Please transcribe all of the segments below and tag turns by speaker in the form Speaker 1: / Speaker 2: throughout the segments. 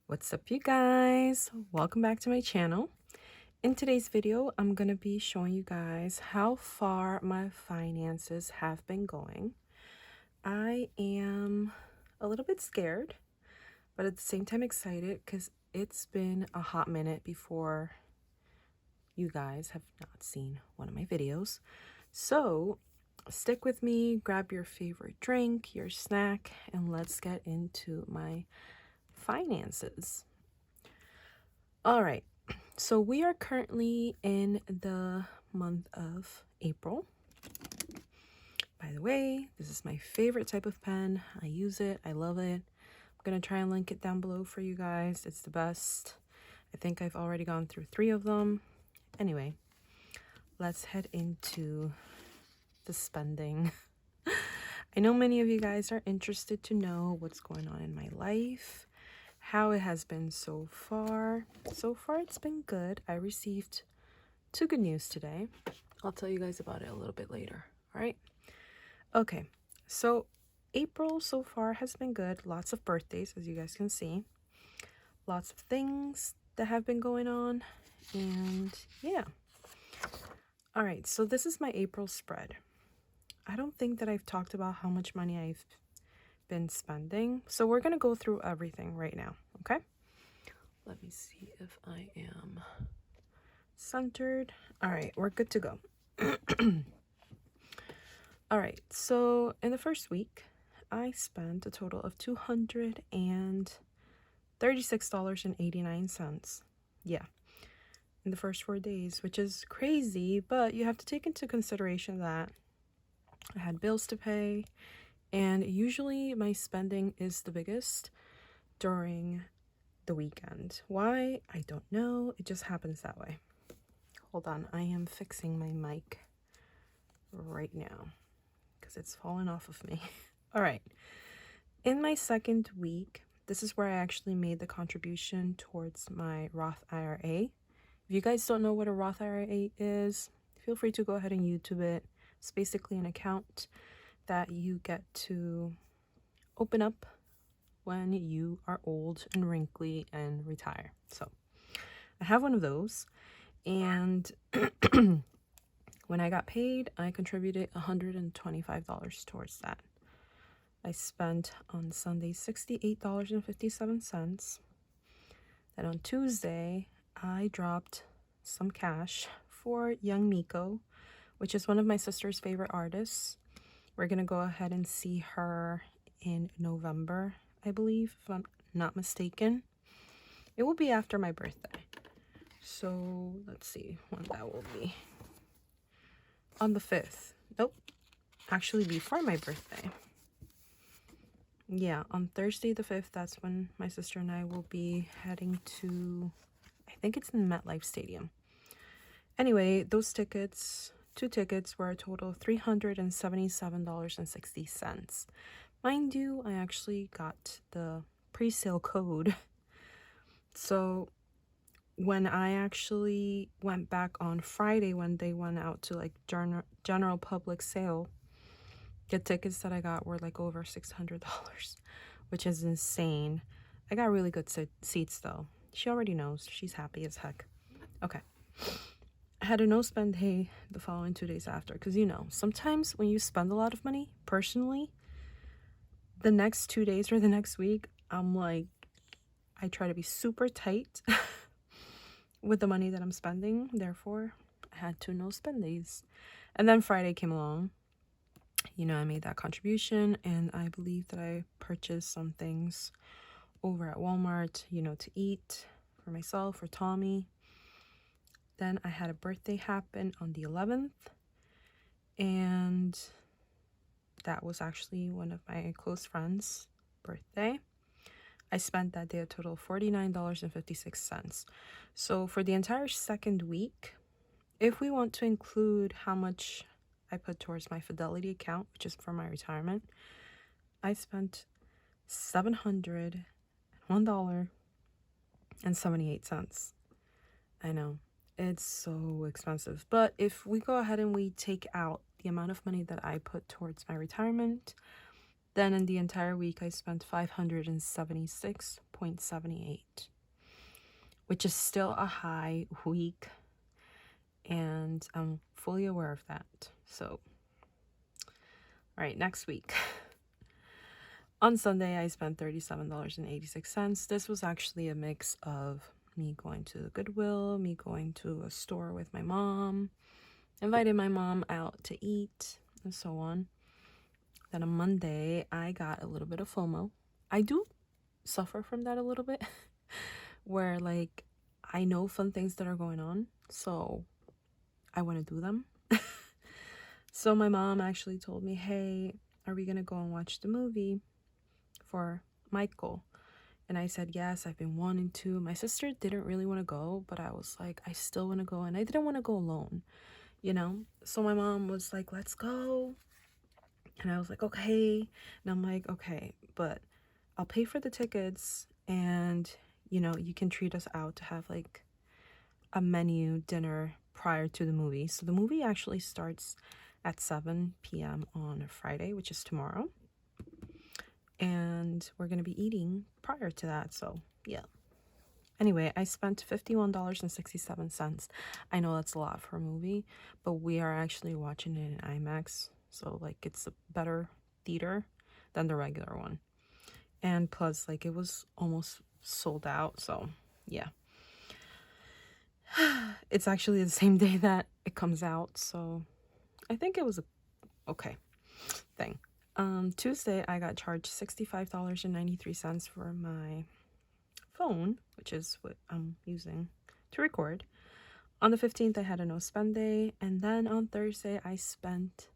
Speaker 1: What's up, you guys? Welcome back to my channel. In today's video, I'm going to be showing you guys how far my finances have been going. I am a little bit scared, but at the same time excited because it's been a hot minute before you guys have not seen one of my videos. So stick with me, grab your favorite drink, your snack, and let's get into my finances. All right, so we are currently in the month of April. By the way, this is my favorite type of pen. I use it, I love it. I'm gonna try and link it down below for you guys. It's the best. I think I've already gone through 3 of them. Anyway, let's head into the spending. I know many of you guys are interested to know what's going on in my life, how it has been so far. So far, it's been good. I received 2 good news today. I'll tell you guys about it a little bit later, all right? Okay, so April so far has been good. Lots of birthdays, as you guys can see. Lots of things that have been going on, and yeah. All right, so this is my April spread. I don't think that I've talked about how much money I've been spending, so we're gonna go through everything right now, okay? Let me see if I am centered. All right, we're good to go. All right, so in the first week, I spent a total of $236.89. Yeah, in the first 4 days, which is crazy, but you have to take into consideration that I had bills to pay, and usually my spending is the biggest during the weekend. Why? I don't know. It just happens that way. Hold on, I am fixing my mic right now because it's fallen off of me. All right. In my second week, this is where I actually made the contribution towards my Roth IRA. If you guys don't know what a Roth IRA is, feel free to go ahead and YouTube it. It's basically an account that you get to open up when you are old and wrinkly and retire. So I have one of those, and when I got paid, I contributed $125 towards that. I spent on Sunday $68.57. Then on Tuesday, I dropped some cash for Young Miko, which is one of my sister's favorite artists. We're gonna go ahead and see her in November, I believe, if I'm not mistaken. It will be after my birthday. So let's see when that will be. On the 5th. Nope. Actually before my birthday. Yeah, on Thursday the 5th, that's when my sister and I will be heading to, I think it's in MetLife Stadium. Anyway, those tickets, 2 tickets, were a total of $377.60. Mind you, I actually got the pre-sale code. So when I actually went back on Friday, when they went out to like general public sale, the tickets that I got were like over $600, which is insane. I got really good seats though. She already knows. She's happy as heck. Okay. I had a no spend day the following 2 days after, because you know, sometimes when you spend a lot of money, personally, the next 2 days or the next week, I'm like, I try to be super tight with the money that I'm spending. Therefore, I had 2 no spend days. And then Friday came along. You know, I made that contribution, and I believe that I purchased some things over at Walmart, you know, to eat for myself, for Tommy. Then I had a birthday happen on the 11th, and that was actually one of my close friends' birthday. I spent that day a total of $49.56. So for the entire second week, if we want to include how much I put towards my Fidelity account, which is for my retirement, I spent $701.78. I know, it's so expensive. But if we go ahead and we take out the amount of money that I put towards my retirement, Then in the entire week, I spent 576.78, which is still a high week, and I'm fully aware of that. So, all right, next week. On Sunday, I spent $37.86. This was actually a mix of me going to the Goodwill, me going to a store with my mom, invited my mom out to eat, and so on. Then on Monday, I got a little bit of FOMO. I do suffer from that a little bit, where like I know fun things that are going on, so I want to do them. So my mom actually told me, hey, are we gonna go and watch the movie for Michael? And I said, yes, I've been wanting to. My sister didn't really want to go, but I was like, I still want to go. And I didn't want to go alone, you know? So my mom was like, let's go. And I was like, okay. And I'm like, okay, but I'll pay for the tickets and, you know, you can treat us out to have like a menu dinner prior to the movie. So the movie actually starts at 7 p.m. on Friday, which is tomorrow. And we're going to be eating prior to that. So, yeah. Anyway, I spent $51.67. I know that's a lot for a movie, but we are actually watching it in IMAX. So, like, it's a better theater than the regular one. And plus, like, it was almost sold out. So, yeah. It's actually the same day that it comes out. So, I think it was a okay thing. Tuesday, I got charged $65.93 for my phone, which is what I'm using to record. On the 15th, I had a no spend day. And then on Thursday, I spent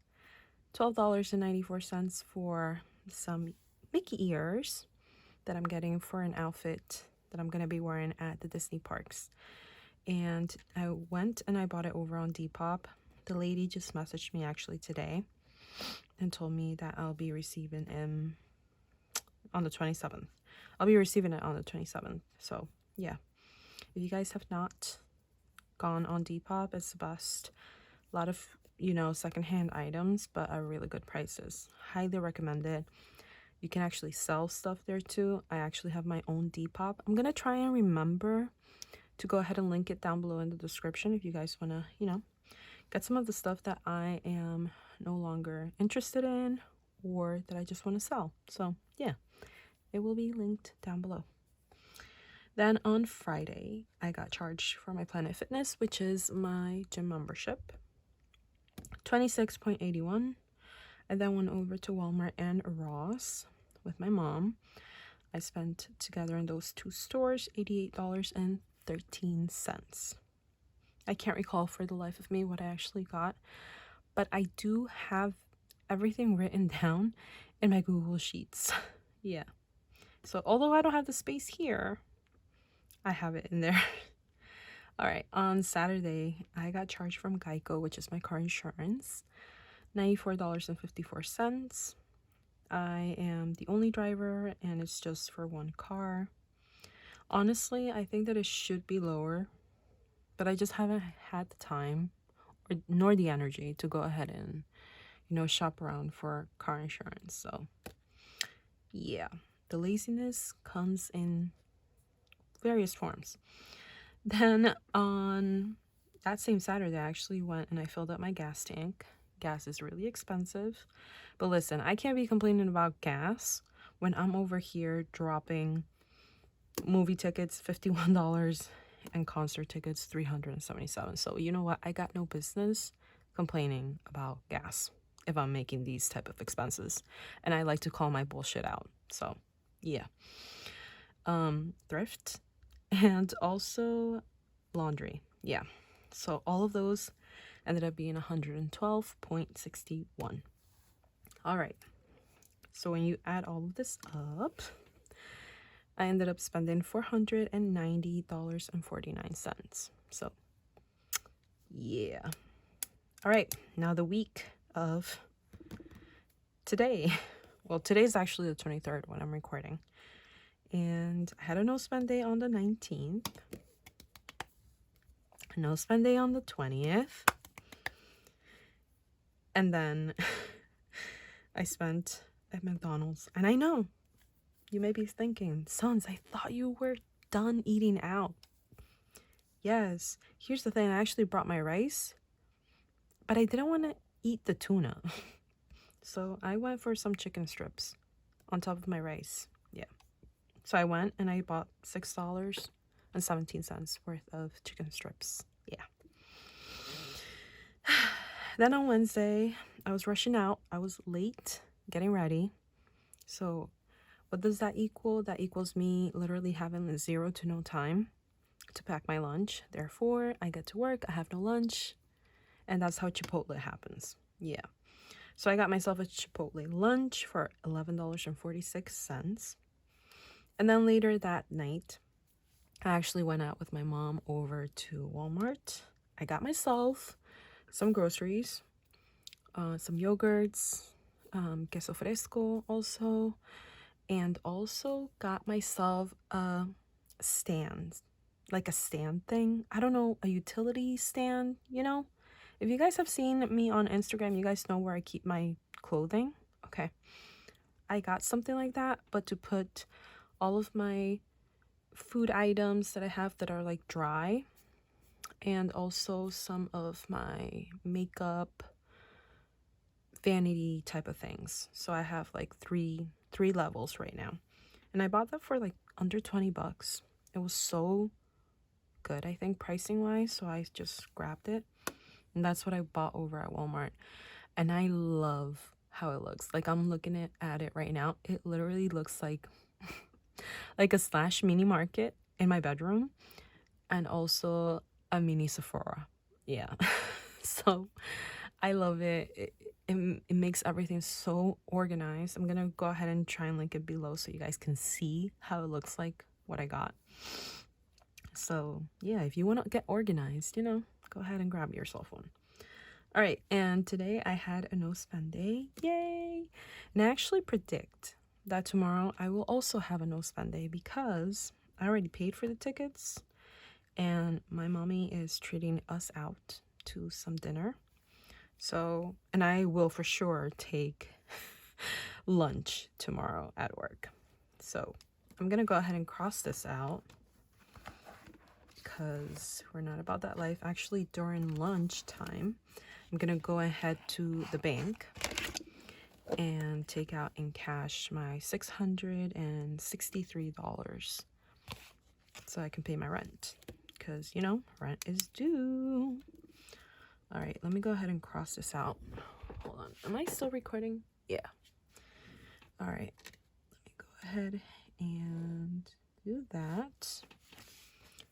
Speaker 1: $12.94 for some Mickey ears that I'm getting for an outfit that I'm going to be wearing at the Disney parks. And I went and I bought it over on Depop. The lady just messaged me actually today and told me that I'll be receiving it on the 27th. I'll be receiving it on the 27th. So, yeah. If you guys have not gone on Depop, it's the best. A lot of, you know, secondhand items, but at really good prices. Highly recommend it. You can actually sell stuff there too. I actually have my own Depop. I'm going to try and remember to go ahead and link it down below in the description if you guys want to, you know, get some of the stuff that I am no longer interested in or that I just want to sell. So, yeah, it will be linked down below. Then on Friday, I got charged for my Planet Fitness, which is my gym membership, $26.81. I then went over to Walmart and Ross with my mom. I spent together in those two stores $88.13. I can't recall for the life of me what I actually got, but I do have everything written down in my Google Sheets. Yeah. So although I don't have the space here, I have it in there. All right. On Saturday, I got charged from Geico, which is my car insurance, $94.54. I am the only driver and it's just for one car. Honestly, I think that it should be lower, but I just haven't had the time nor the energy to go ahead and, you know, shop around for car insurance. So, yeah, the laziness comes in various forms. Then on that same Saturday, I actually went and I filled up my gas tank. Gas is really expensive. But listen, I can't be complaining about gas when I'm over here dropping movie tickets $51 and concert tickets $377. So you know what? I got no business complaining about gas if I'm making these type of expenses. And I like to call my bullshit out. So yeah. Thrift and also laundry. Yeah. So all of those ended up being 112.61. All right. So when you add all of this up, I ended up spending $490.49. So, yeah. All right. Now the week of today. Well, today's actually the 23rd when I'm recording. And I had a no spend day on the 19th. A no spend day on the 20th. And then I spent at McDonald's. And I know you may be thinking, Sons, I thought you were done eating out. Yes, here's the thing. I actually brought my rice, but I didn't want to eat the tuna. So I went for some chicken strips on top of my rice. Yeah. So I went and I bought $6.17 worth of chicken strips. Yeah. Then on Wednesday, I was rushing out. I was late getting ready. So what does that equal? That equals me literally having 0 to no time to pack my lunch. Therefore, I get to work, I have no lunch, and that's how Chipotle happens. Yeah. So I got myself a Chipotle lunch for $11.46. And then later that night, I actually went out with my mom over to Walmart. I got myself some groceries, some yogurts, queso fresco also, and also got myself a stand, like a stand thing. I don't know, a utility stand, you know? If you guys have seen me on Instagram, you guys know where I keep my clothing. Okay. I got something like that, but to put all of my food items that I have that are like dry, and also some of my makeup, vanity type of things. So I have like three levels right now. And I bought that for like under $20. It was so good, I think, pricing wise. So I just grabbed it. And that's what I bought over at Walmart. And I love how it looks. Like I'm looking at it right now. It literally looks like like a slash mini market in my bedroom. And also a mini Sephora. Yeah. So I love it. It makes everything so organized. I'm gonna go ahead and try and link it below so you guys can see how it looks like, what I got. So yeah, if you want to get organized, you know, go ahead and grab yourself one. All right, and today I had a no spend day. Yay! And I actually predict that tomorrow I will also have a no spend day because I already paid for the tickets and my mommy is treating us out to some dinner. So, and I will for sure take lunch tomorrow at work. So I'm gonna go ahead and cross this out because we're not about that life. Actually, during lunchtime, I'm gonna go ahead to the bank and take out in cash my $663 so I can pay my rent because, you know, rent is due. All right, let me go ahead and cross this out. Hold on. Am I still recording? Yeah. All right. Let me go ahead and do that.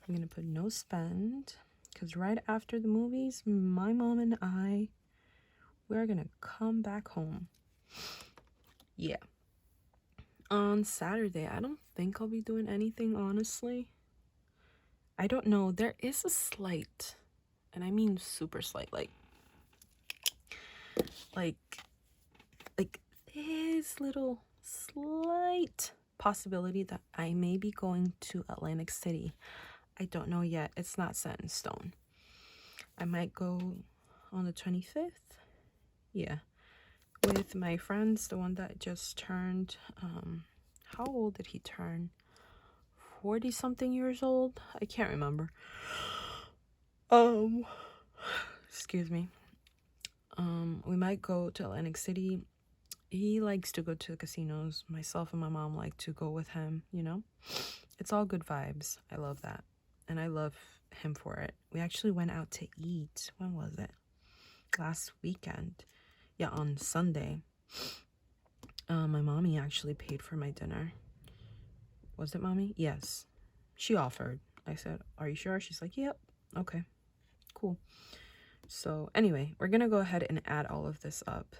Speaker 1: I'm going to put no spend because right after the movies, my mom and I, we're going to come back home. Yeah. On Saturday, I don't think I'll be doing anything, honestly. I don't know. There is a slight, and I mean super slight, like this little slight possibility that I may be going to Atlantic City. I don't know yet. It's not set in stone. I might go on the 25th. Yeah. With my friends, the one that just turned, how old did he turn? 40 something years old? I can't remember. Excuse me. We might go to Atlantic City. He likes to go to the casinos. Myself and my mom like to go with him, you know? It's all good vibes. I love that. And I love him for it. We actually went out to eat. When was it? Last weekend. Yeah, on Sunday. My mommy actually paid for my dinner. Was it mommy? Yes. She offered. I said, are you sure? She's like, yep. Okay. Cool. So anyway, we're going to go ahead and add all of this up.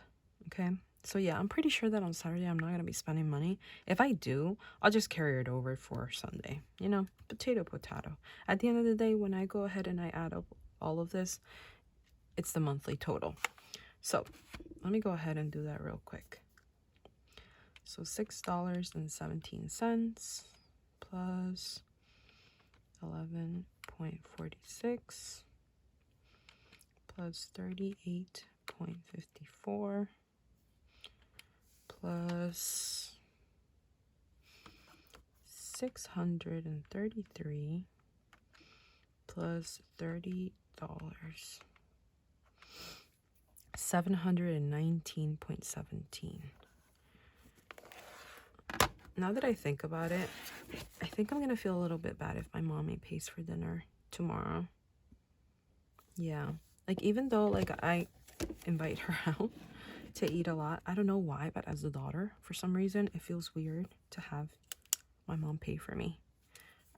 Speaker 1: Okay. So yeah, I'm pretty sure that on Saturday I'm not going to be spending money. If I do, I'll just carry it over for Sunday. You know, potato. At the end of the day, when I go ahead and I add up all of this, it's the monthly total. So let me go ahead and do that real quick. So $6.17 plus 11.46 plus 38.54 plus 633 plus $30, $719.17. Now that I think about it, I think I'm gonna feel a little bit bad if my mommy pays for dinner tomorrow. Yeah, like even though like I invite her out to eat a lot, I don't know why, but as a daughter, for some reason, it feels weird to have my mom pay for me.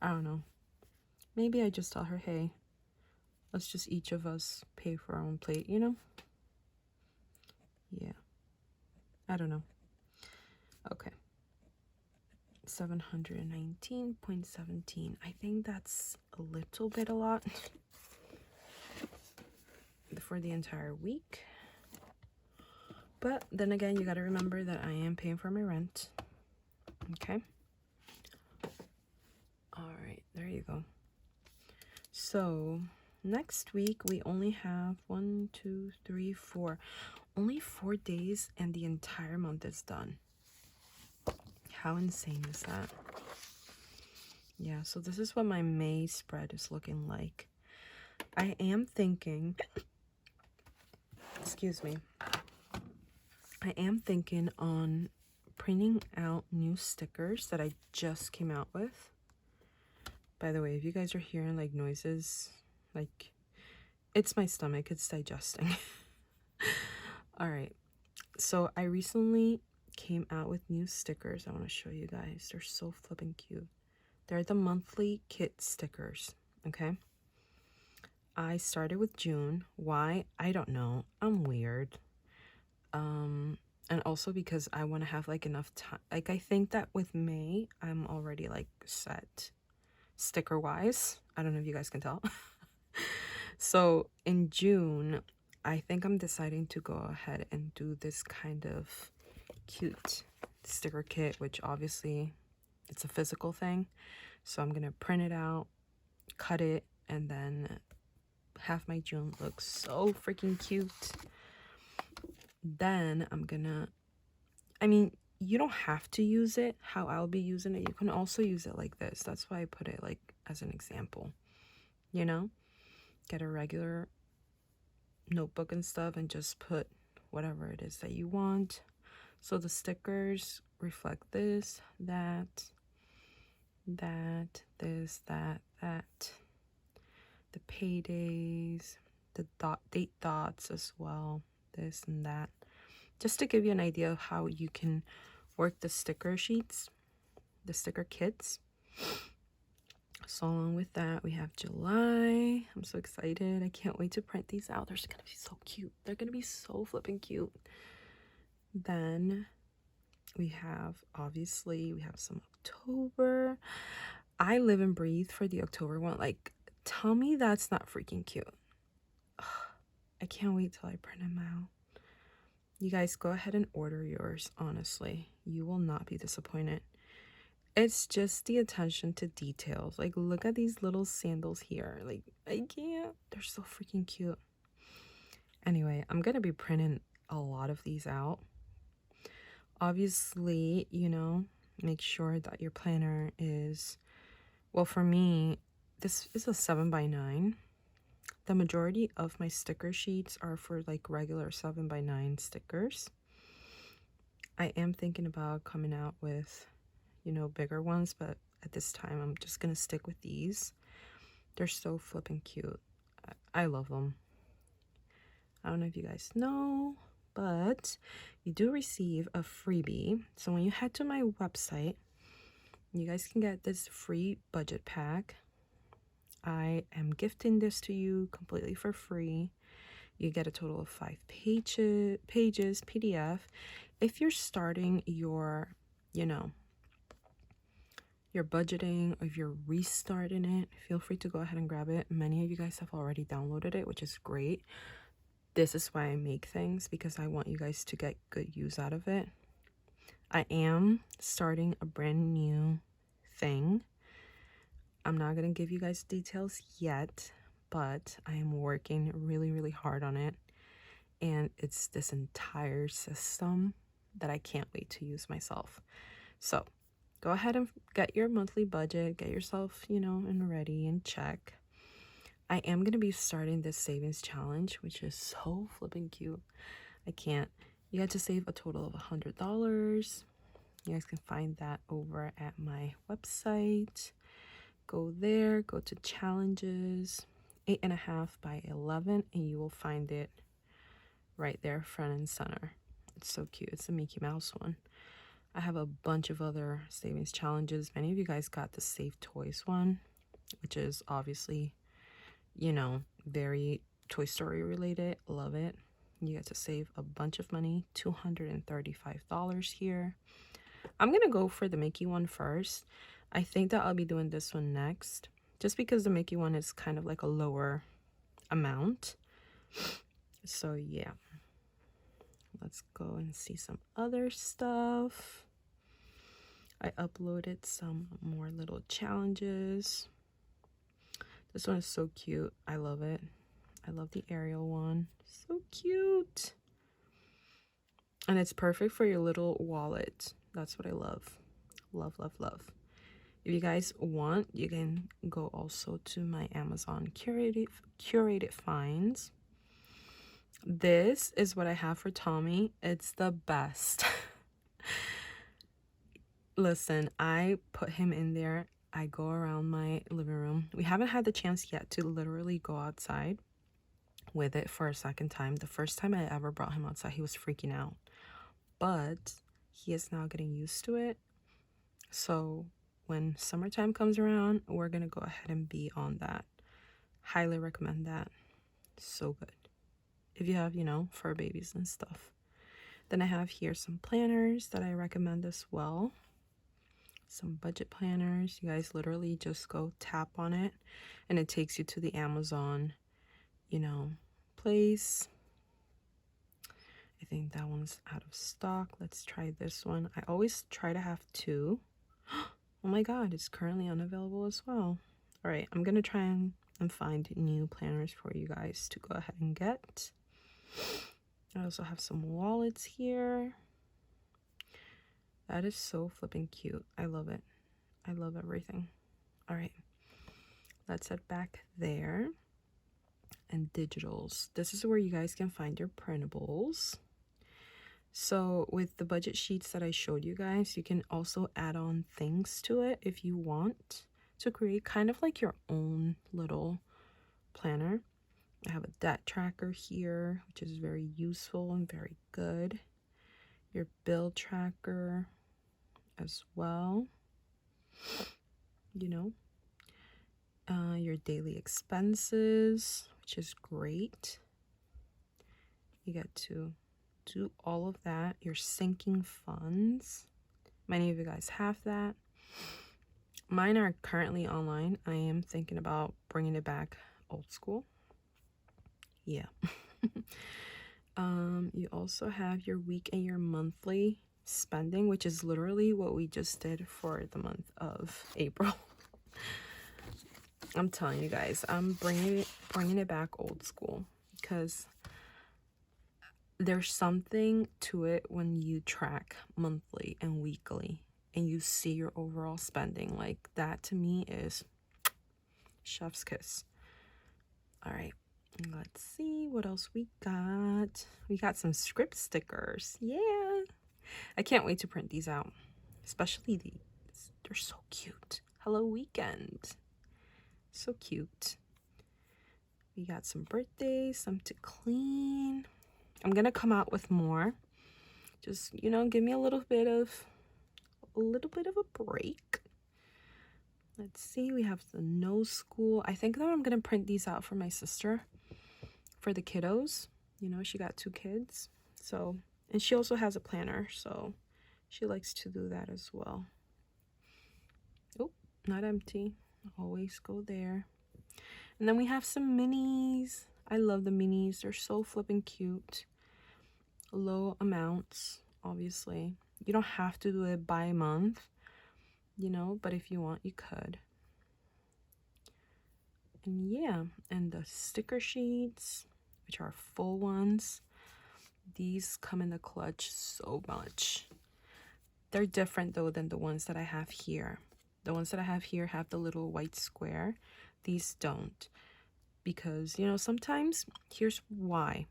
Speaker 1: I don't know. Maybe I just tell her, hey, let's just each of us pay for our own plate, you know? Yeah. I don't know. Okay. 719.17. I think that's a little bit a lot for the entire week. But then again, you got to remember that I am paying for my rent. Okay. All right. There you go. So next week, we only have 1, 2, 3, 4. Only 4 days and the entire month is done. How insane is that? Yeah, so this is what my May spread is looking like. I am thinking, excuse me, I am thinking on printing out new stickers that I just came out with. By the way, if you guys are hearing like noises, like it's my stomach, it's digesting. All right, so I recently came out with new stickers. I want to show you guys. They're so flipping cute. They're the monthly kit stickers, okay? I started with June. Why? I don't know. I'm weird. And also because I want to have like enough time. Like I think that with May, I'm already like set sticker wise. I don't know if you guys can tell. So in June, I think I'm deciding to go ahead and do this kind of cute sticker kit, which obviously it's a physical thing. So I'm gonna print it out, cut it, and then have my June look so freaking cute. Then I'm gonna, I mean, you don't have to use it how I'll be using it. You can also use it like this. That's why I put it like as an example, you know? Get a regular notebook and stuff and just put whatever it is that you want. So the stickers reflect this, that, this, that. The paydays, the date dots as well, this and that. Just to give you an idea of how you can work the sticker sheets, the sticker kits. So along with that, we have July. I'm so excited. I can't wait to print these out. They're just gonna be so cute. They're gonna be so flipping cute. Then we have, obviously, we have some October. I live and breathe for the October one. Like, tell me that's not freaking cute. Ugh, I can't wait till I print them out. You guys go ahead and order yours, honestly. You will not be disappointed. It's just the attention to details. Like, look at these little sandals here. Like, I can't. They're so freaking cute. Anyway, I'm going to be printing a lot of these out. Obviously, you know, make sure that your planner is, well, for me, this is a 7x9. The majority of my sticker sheets are for like regular 7x9 stickers. I am thinking about coming out with, you know, bigger ones, but at this time I'm just gonna stick with these. They're so flipping cute. I love them. I don't know if you guys know, but you do receive a freebie. So when you head to my website, you guys can get this free budget pack. I am gifting this to you completely for free. You get a total of 5 pages PDF. If you're starting your, you know, you're budgeting, or if you're restarting it, feel free to go ahead and grab it. Many of you guys have already downloaded it, which is great. This is why I make things, because I want you guys to get good use out of it. I am starting a brand new thing. I'm not going to give you guys details yet, but I am working really, really hard on it. And it's this entire system. that I can't wait to use myself. So go ahead and get your monthly budget, get yourself, and ready and check. I am going to be starting this savings challenge, which is so flipping cute. I can't. You got to save a total of $100. You guys can find that over at my website. Go there, go to challenges, 8.5 by 11, and you will find it right there, front and center. It's so cute. It's a Mickey Mouse one. I have a bunch of other savings challenges. Many of you guys got the Save Toys one, which is obviously, very Toy Story related. Love it. You get to save a bunch of money, $235 here. I'm going to go for the Mickey one first. I think that I'll be doing this one next, just because the Mickey one is kind of like a lower amount. So yeah, let's go and see some other stuff. I uploaded some more little challenges. This one is so cute. I love it. I love the Ariel one. So cute. And it's perfect for your little wallet. That's what I love. Love, love, love. If you guys want, you can go also to my Amazon curated finds. This is what I have for Tommy. It's the best. Listen, I put him in there. I go around my living room. We haven't had the chance yet to literally go outside with it for a second time. The first time I ever brought him outside, he was freaking out. But he is now getting used to it. So when summertime comes around, we're going to go ahead and be on that. Highly recommend that. So good. If you have, fur babies and stuff. Then I have here some planners that I recommend as well. Some budget planners. You guys literally just go tap on it and it takes you to the Amazon, place. I think that one's out of stock. Let's try this one. I always try to have two. Oh my god, it's currently unavailable as well. All right, I'm gonna try and find new planners for you guys to go ahead and get. I also have some wallets here. That is so flipping cute. I love it. I love everything. All right, let's head back there. And digitals. This is where you guys can find your printables. So with the budget sheets that I showed you guys, you can also add on things to it if you want to create kind of like your own little planner. I have a debt tracker here, which is very useful and very good. Your bill tracker as well. Your daily expenses, which is great. You get to do all of that. Your sinking funds. Many of you guys have that. Mine are currently online. I am thinking about bringing it back old school. Yeah. You also have your week and your monthly spending, which is literally what we just did for the month of April. I'm telling you guys, I'm bringing it back old school because there's something to it when you track monthly and weekly and you see your overall spending. Like that to me is chef's kiss. All right, let's see what else we got. We got some script stickers. Yeah, I can't wait to print these out, especially these. They're so cute. Hello weekend. So cute. We got some birthdays, some to clean. I'm gonna come out with more. Just, give me a little bit of a break. Let's see, we have the no school. I think that I'm gonna print these out for my sister for the kiddos. She got 2 kids. So, and she also has a planner, so she likes to do that as well. Oh, not empty. Always go there. And then we have some minis. I love the minis. They're so flipping cute. Low amounts, obviously. You don't have to do it by month, but if you want, you could. And yeah, and the sticker sheets, which are full ones. These come in the clutch so much. They're different though than the ones that I have here. The ones that I have here have the little white square. These don't. Because, you know, sometimes, here's why.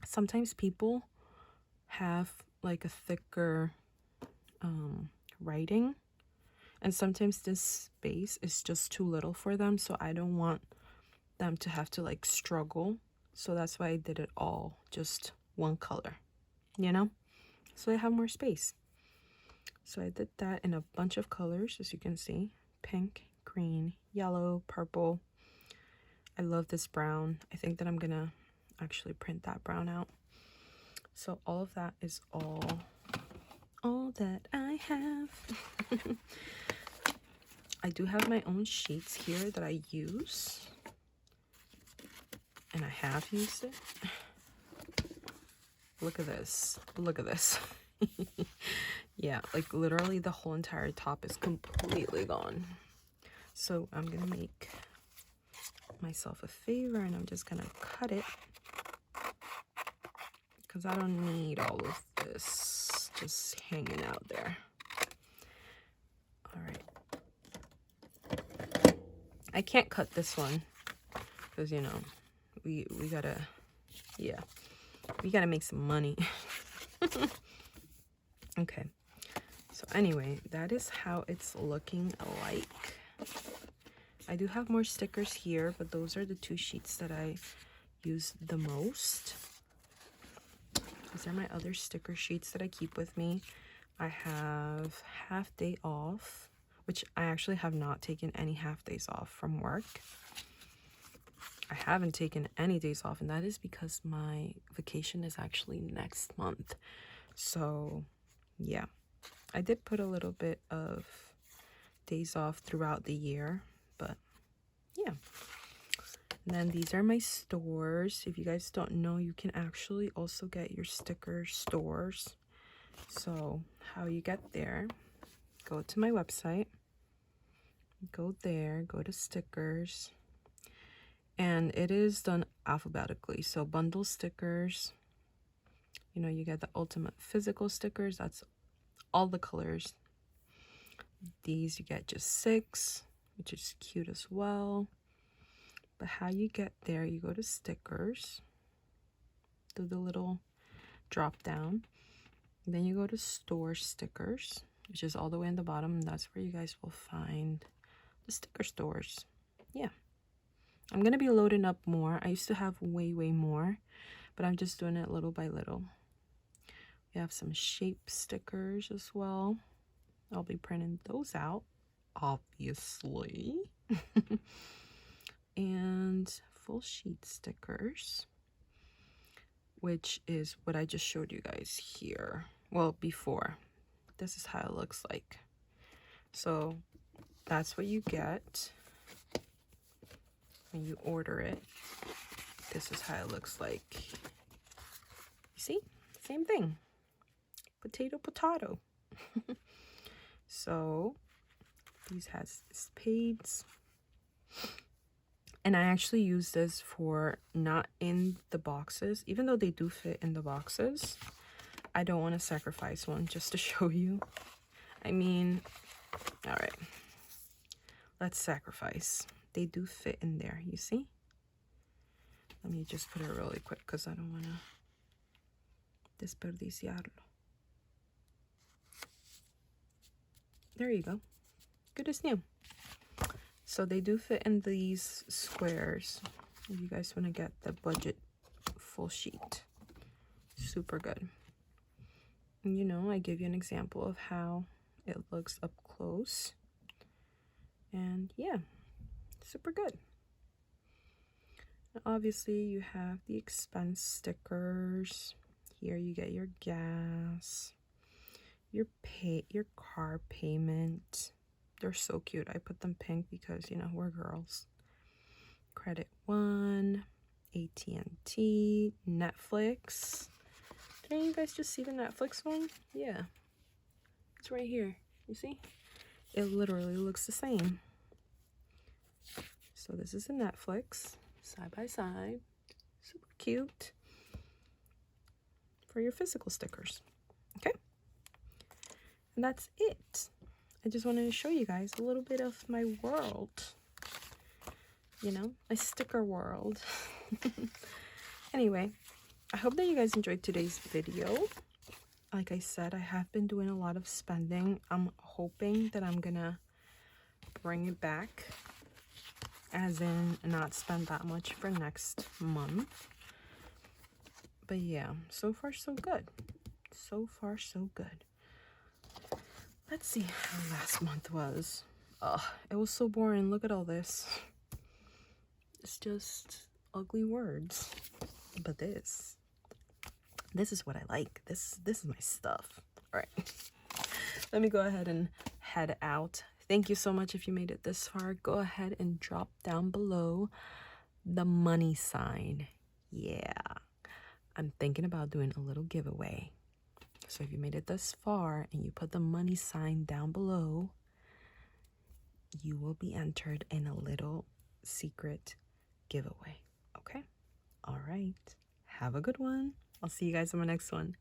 Speaker 1: Sometimes people have like a thicker writing, and sometimes this space is just too little for them, so I don't want them to have to like struggle. So that's why I did it all just one color, you know, so they have more space. So I did that in a bunch of colors, as you can see: pink, green, yellow, purple. I love this brown. I think that I'm gonna actually print that brown out. So all of that is all that I have. I do have my own sheets here that I use, and I have used it. Look at this. Look at this. Yeah, like literally the whole entire top is completely gone. So I'm gonna make myself a favor, and I'm just gonna cut it, because I don't need all of this just hanging out there. All right. I can't cut this one because, you know, we gotta, yeah, we gotta make some money. Okay, so anyway, that is how it's looking like. I do have more stickers here, but those are the two sheets that I use the most. These are my other sticker sheets that I keep with me. I have half day off, which I actually have not taken any half days off from work. I haven't taken any days off, and that is because my vacation is actually next month. So yeah, I did put a little bit of days off throughout the year, but yeah. And then these are my stores. If you guys don't know, you can actually also get your sticker stores. So how you get there, go to my website, go there, go to stickers, and it is done alphabetically. So bundle stickers, you know, you get the ultimate physical stickers. That's all the colors. These you get just 6, which is cute as well. But how you get there, you go to stickers, do the little drop down, and then you go to store stickers, which is all the way in the bottom, and that's where you guys will find the sticker stores. Yeah, I'm gonna be loading up more. I used to have way more, but I'm just doing it little by little. We have some shape stickers as well. I'll be printing those out, obviously. And full sheet stickers, which is what I just showed you guys here. Well, before. This is how it looks like. So that's what you get when you order it. This is how it looks like. You see? Same thing. Potato. So these has spades. And I actually use this for not in the boxes, even though they do fit in the boxes. I don't want to sacrifice one just to show you. I mean, all right, let's sacrifice. They do fit in there, you see? Let me just put it really quick because I don't want to desperdiciarlo. There you go. Good as new. So they do fit in these squares. If you guys want to get the budget full sheet, super good. And you know, I give you an example of how it looks up close. And yeah, super good. And obviously you have the expense stickers. Here you get your gas, your car payment. They're so cute. I put them pink because, you know, we're girls. Credit One, AT&T, Netflix. Didn't you guys just see the Netflix one? Yeah. It's right here. You see? It literally looks the same. So this is a Netflix, side by side. Super cute. for your physical stickers. Okay? And that's it. I just wanted to show you guys a little bit of my world. You know, my sticker world. Anyway, I hope that you guys enjoyed today's video. Like I said, I have been doing a lot of spending. I'm hoping that I'm gonna bring it back, as in not spend that much for next month. But yeah, so far so good. So far so good. Let's see how last month was. Ugh, it was so boring. Look at all this. It's just ugly words. But this is what I like. This is my stuff. All right. Let me go ahead and head out. Thank you so much if you made it this far. Go ahead and drop down below the money sign. Yeah. I'm thinking about doing a little giveaway. So if you made it this far and you put the money sign down below, you will be entered in a little secret giveaway. Okay? All right. Have a good one. I'll see you guys in my next one.